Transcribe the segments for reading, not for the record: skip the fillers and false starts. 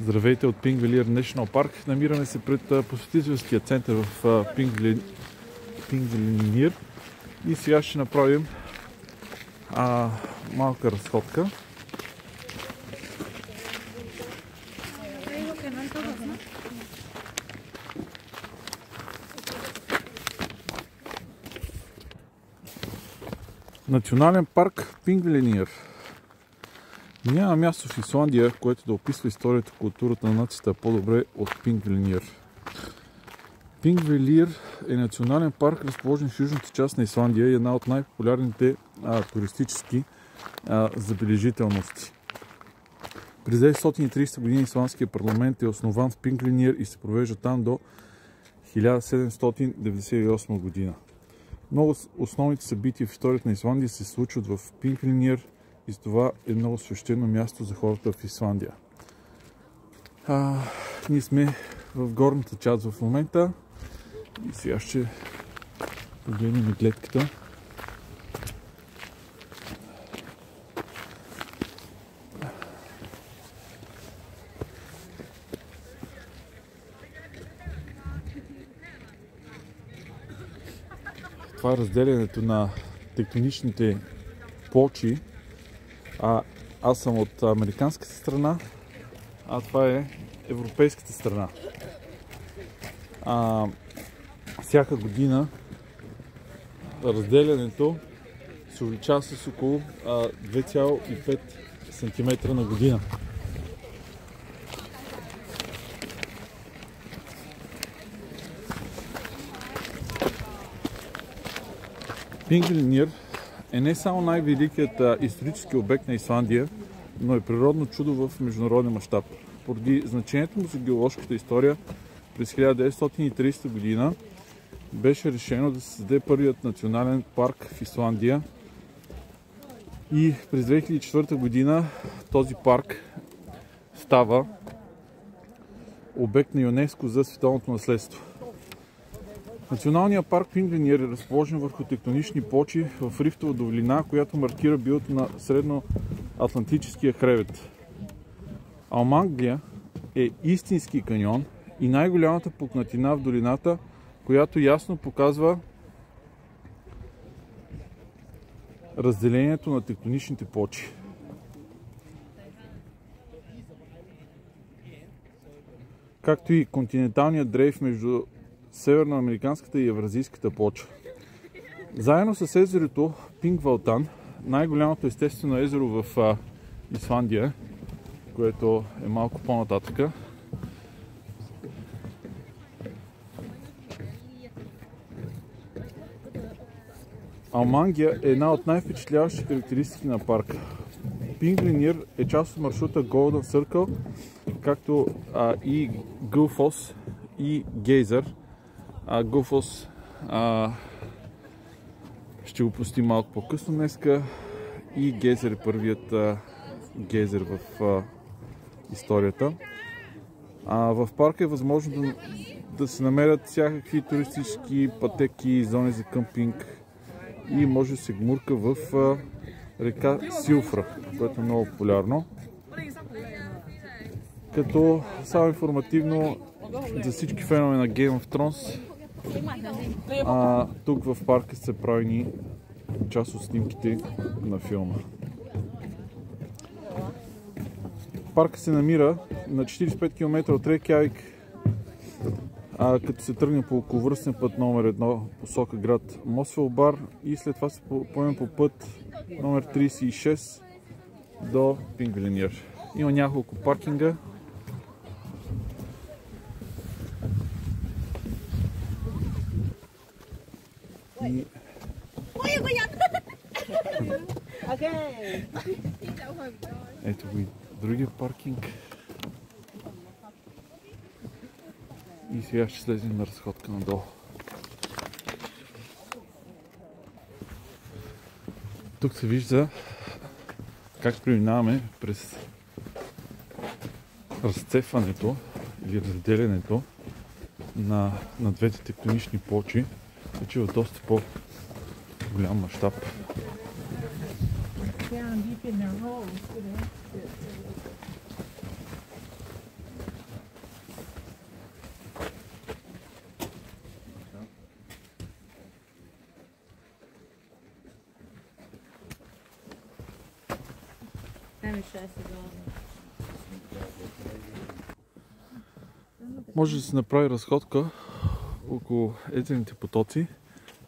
Здравейте от Пингвелир National Park. Намираме се пред посетителския център в Пингвелир и сега ще направим малка разходка. Национален парк Пингвелир. Няма място в Исландия, което да описва историята и културата на нацията по-добре от Пингвелир. Пингвелир е национален парк, разположен в южната част на Исландия и една от най-популярните туристически забележителности. През 1930 година Исландският парламент е основан в Пингвелир и се провежда там до 1798 година. Много основните събития в историята на Исландия се случват в Пингвелир и това е много свещено място за хората в Исландия. Ние сме в горната част в момента и сега ще погледнем гледката. Това е разделянето на тектоничните плочи. Аз съм от американската страна, а това е европейската страна. Всяка година разделянето се увеличава с около 2,5 см на година. Пингвелир е не само най-великият исторически обект на Исландия, но и природно чудо в международен мащаб. Поради значението му за геоложката история, през 1930 година беше решено да се създаде първият национален парк в Исландия и през 2004 година този парк става обект на ЮНЕСКО за световното наследство. Националният парк Пингвелир е разположен върху тектонични плочи в рифтова долина, която маркира билото на средноатлантическия хребет. Алмангия е истински каньон и най-голямата пукнатина в долината, която ясно показва разделението на тектоничните плочи. Както и континенталният дрейф между северноамериканската и евразийската плоча. Заедно с езерото Пингвалтан, най-голямото естествено езеро в Исландия, което е малко по-нататъка. Алмангия е една от най-впечатляващите характеристики на парка. Пингвелир е част от маршрута Golden Circle, както и Гулфос и Гейзер. Гулфос ще го посетим малко по-късно днеска и Гейзер е първият гейзер в историята. В парка е възможно да се намерят всякакви туристически пътеки, зони за къмпинг и може да се гмурка в река Силфра, което е много популярно. Като само информативно за всички фенове на Game of Thrones, тук в парка са правени част от снимките на филма. Парка се намира на 45 км от Рейкявик, като се тръгне по околовръстен път номер 1 посока град Мосфелбар и след това се поеме по път номер 36 до Пингвелир. Има няколко паркинга. И... Ето го и другия паркинг. И сега ще слезем на разходка надолу. Тук се вижда как преминаваме през разцепването или разделянето на двете тектонични плочи, вече в доста по-голям мащаб. Може да се направи разходка около езерните потоци.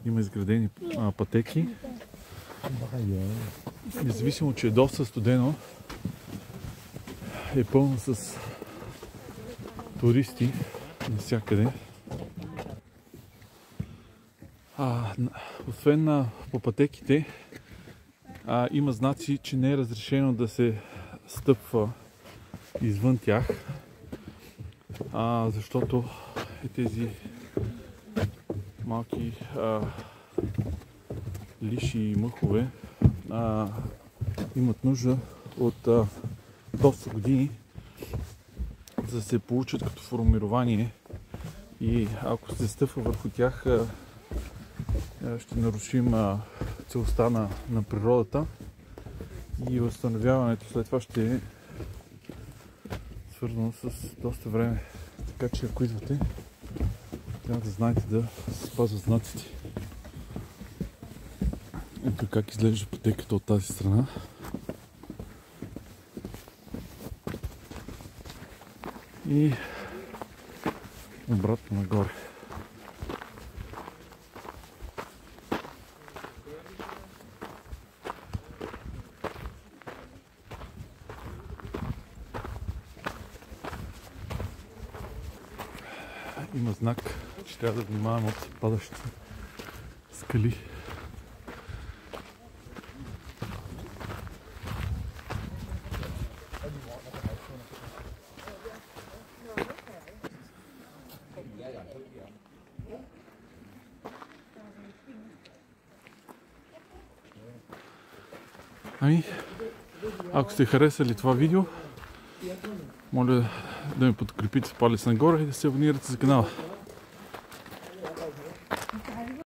Има изградени пътеки. Независимо, че е доста студено, е пълно с туристи навсякъде. Освен по пътеките, има знаци, че не е разрешено да се стъпва извън тях, защото тези малки лиши и мъхове имат нужда от доста години, за да се получат като формирование, и ако се стъпва върху тях, ще нарушим целостта на природата и възстановяването след това ще е свързано с доста време. Така че ако идвате, трябва да знаете да спазват знаците. Ето как изглежда пътеката от тази страна. И обратно нагоре. Има знак, че трябва да внимаваме от падащи скали. Ако сте харесали това видео, моля да ме подкрепите с палец нагоре и да се абонирате за канала.